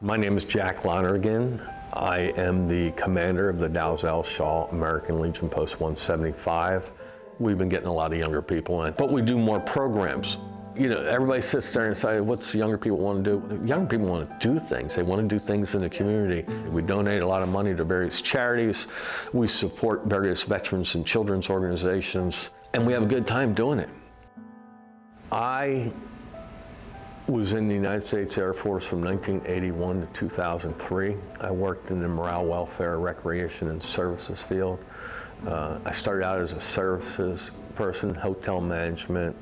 My name is Jack Lonergan. I am the commander of the Dalzell Shaw American Legion Post 175. We've been getting a lot of younger people in, but we do more programs. You know, everybody sits there and says, what's the younger people want to do? Young people want to do things. They want to do things in the community. We donate a lot of money to various charities. We support various veterans and children's organizations, and we have a good time doing it. I was in the United States Air Force from 1981 to 2003. I worked in the morale, welfare, recreation, and services field. I started out as a services person, hotel management,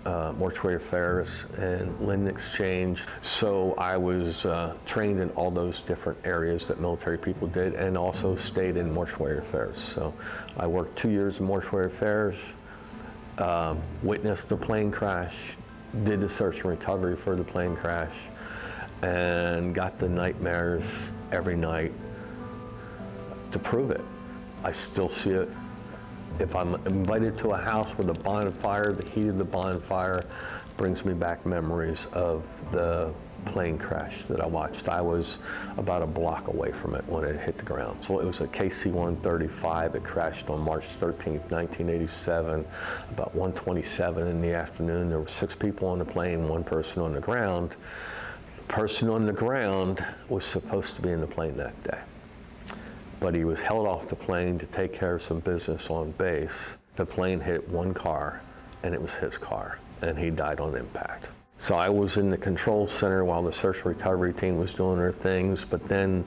mortuary affairs, and linen exchange. So I was trained in all those different areas that military people did, and also stayed in mortuary affairs. So I worked 2 years in mortuary affairs, witnessed the plane crash, did the search and recovery for the plane crash, and got the nightmares every night to prove it. I still see it. If I'm invited to a house with a bonfire, the heat of the bonfire brings me back memories of the plane crash that I watched. I was about a block away from it when it hit the ground. So it was a KC-135. It crashed on March 13th, 1987, about 1:27 in the afternoon. There were 6 people on the plane, 1 person on the ground. The person on the ground was supposed to be in the plane that day, but he was held off the plane to take care of some business on base. The plane hit 1 car, and it was his car, and he died on impact. So I was in the control center while the search and recovery team was doing their things, but then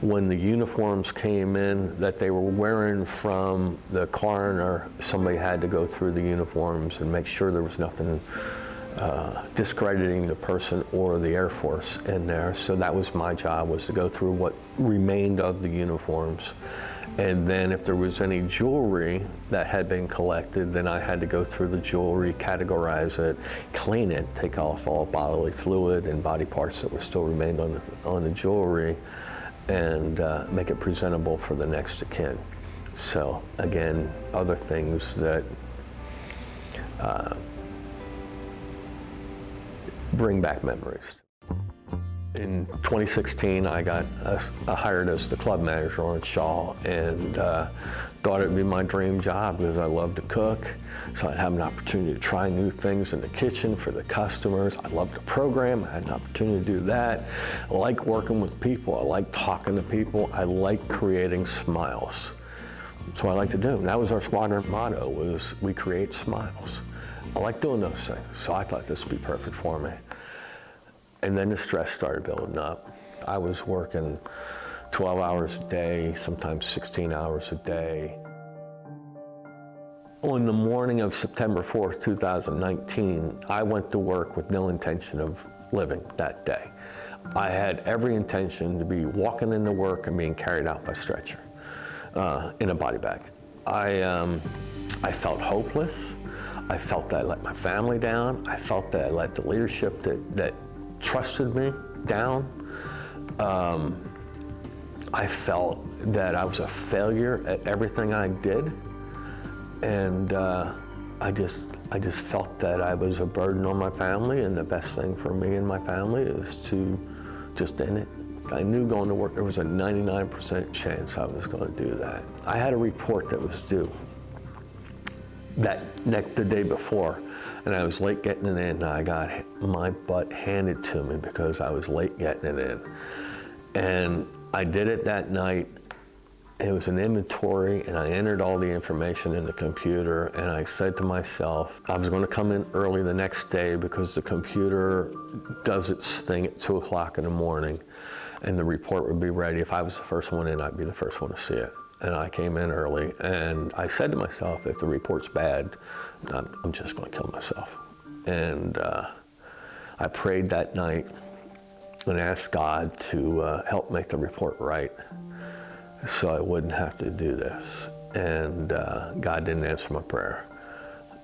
when the uniforms came in that they were wearing from the coroner, somebody had to go through the uniforms and make sure there was nothing discrediting the person or the Air Force in there. So that was my job, was to go through what remained of the uniforms. And then if there was any jewelry that had been collected, then I had to go through the jewelry, categorize it, clean it, take off all bodily fluid and body parts that were still remained on the jewelry, and make it presentable for the next of kin. So again, other things that bring back memories. In 2016, I got hired as the club manager on Shaw, and thought it would be my dream job because I love to cook. So I'd have an opportunity to try new things in the kitchen for the customers. I love to program. I had an opportunity to do that. I like working with people. I like talking to people. I like creating smiles. That's what I like to do. And that was our squadron motto, was we create smiles. I like doing those things, so I thought this would be perfect for me. And then the stress started building up. I was working 12 hours a day, sometimes 16 hours a day. On the morning of September 4th, 2019, I went to work with no intention of living that day. I had every intention to be walking into work and being carried out by stretcher in a body bag. I felt hopeless. I felt that I let my family down. I felt that I let the leadership that trusted me down. I felt that I was a failure at everything I did, and I just felt that I was a burden on my family, and the best thing for me and my family is to just end it. I knew going to work there was a 99% chance I was going to do that. I had a report that was due the day before, and I was late getting it in, and I got my butt handed to me because I was late getting it in. And I did it that night. It was an inventory, and I entered all the information in the computer, and I said to myself, I was going to come in early the next day because the computer does its thing at 2 o'clock in the morning, and the report would be ready. If I was the first one in, I'd be the first one to see it. And I came in early, and I said to myself, if the report's bad, I'm just going to kill myself. And I prayed that night and asked God to help make the report right so I wouldn't have to do this. And God didn't answer my prayer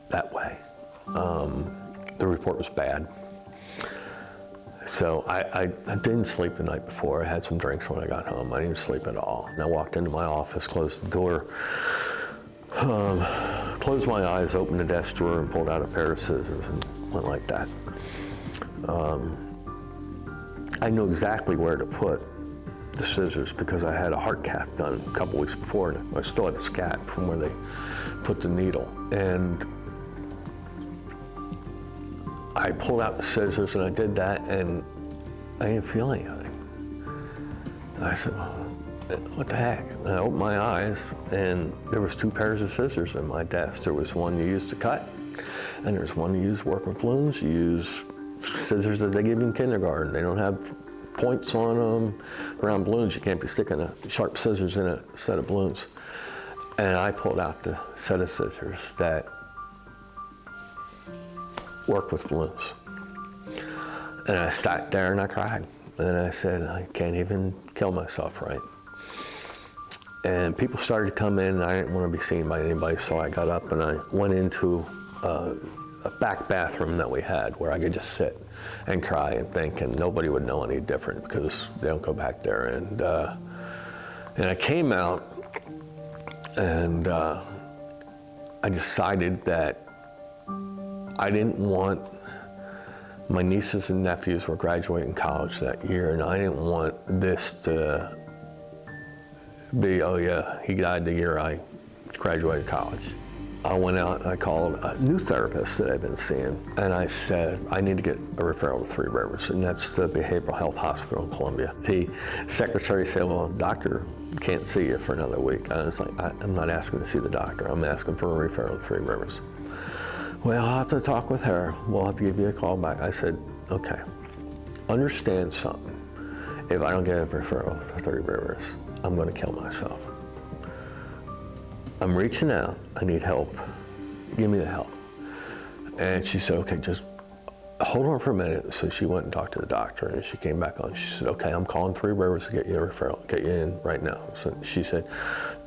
that way. The report was bad. So I didn't sleep the night before. I had some drinks when I got home. I didn't sleep at all. And I walked into my office, closed the door, closed my eyes, opened the desk drawer, and pulled out a pair of scissors and went like that. I knew exactly where to put the scissors because I had a heart cath done a couple weeks before, and I still had a scat from where they put the needle. And I pulled out the scissors and I did that, and I didn't feel anything. And I said, what the heck? And I opened my eyes, and there was 2 pairs of scissors in my desk. There was one you use to cut, and there's one you use to work with balloons. You use scissors that they give you in kindergarten. They don't have points on them. Around balloons, you can't be sticking sharp scissors in a set of balloons. And I pulled out the set of scissors that work with balloons. And I sat there and I cried. And I said, I can't even kill myself right. And people started to come in, and I didn't want to be seen by anybody, so I got up and I went into a back bathroom that we had where I could just sit and cry and think, and nobody would know any different because they don't go back there. And I came out, and I decided that I didn't want, my nieces and nephews were graduating college that year, and I didn't want this to be, oh yeah, he died the year I graduated college. I went out and I called a new therapist that I've been seeing, and I said, I need to get a referral to Three Rivers, and that's the Behavioral Health Hospital in Columbia. The secretary said, well, doctor can't see you for another week. And I was like, I'm not asking to see the doctor, I'm asking for a referral to Three Rivers. Well, I'll have to talk with her. We'll have to give you a call back. I said, okay, understand something. If I don't get a referral to Three Rivers, I'm gonna kill myself. I'm reaching out, I need help. Give me the help. And she said, okay, just hold on for a minute. So she went and talked to the doctor, and she came back on. She said, okay, I'm calling Three Rivers to get you a referral, get you in right now. So she said,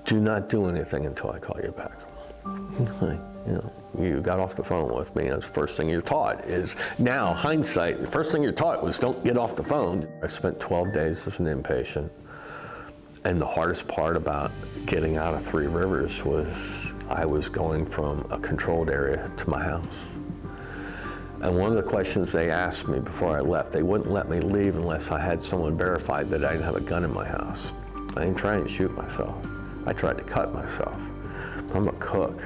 do not do anything until I call you back. You know, you got off the phone with me. That's the first thing you're taught is, now, hindsight, the first thing you're taught was don't get off the phone. I spent 12 days as an inpatient. And the hardest part about getting out of Three Rivers was I was going from a controlled area to my house. And one of the questions they asked me before I left, they wouldn't let me leave unless I had someone verified that I didn't have a gun in my house. I ain't trying to shoot myself. I tried to cut myself. I'm a cook.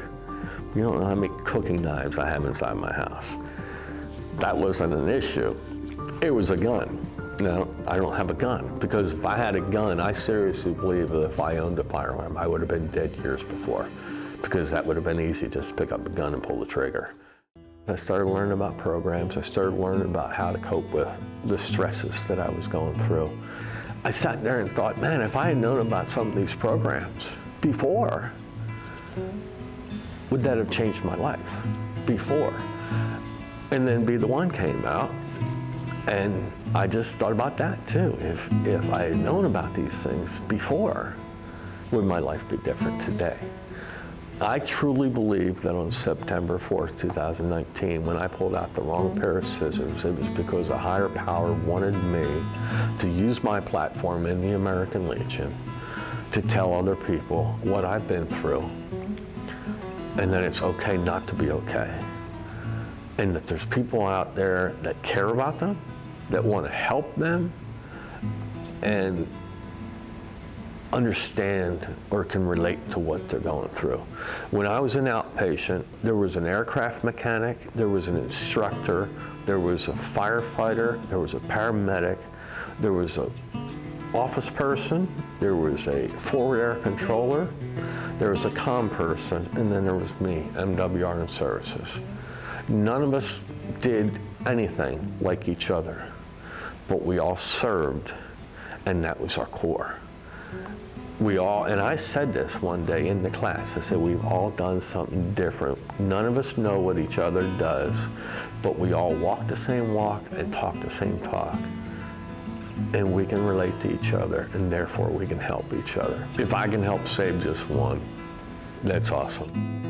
You don't know how many cooking knives I have inside my house. That wasn't an issue. It was a gun. No, I don't have a gun, because if I had a gun, I seriously believe that if I owned a firearm, I would have been dead years before, because that would have been easy, just to pick up a gun and pull the trigger. I started learning about programs. I started learning about how to cope with the stresses that I was going through. I sat there and thought, man, if I had known about some of these programs before, would that have changed my life before? And then Be the One came out, and I just thought about that too. If I had known about these things before, would my life be different today? I truly believe that on September 4th, 2019, when I pulled out the wrong pair of scissors, it was because a higher power wanted me to use my platform in the American Legion to tell other people what I've been through, and that it's okay not to be okay. And that there's people out there that care about them, that want to help them, and understand or can relate to what they're going through. When I was an outpatient, there was an aircraft mechanic, there was an instructor, there was a firefighter, there was a paramedic, there was an office person, there was a forward air controller, there was a comm person, and then there was me, MWR and services. None of us did anything like each other, but we all served, and that was our core. We all, and I said this one day in the class, I said, we've all done something different. None of us know what each other does, but we all walk the same walk and talk the same talk. And we can relate to each other, and therefore we can help each other. If I can help save just one, that's awesome.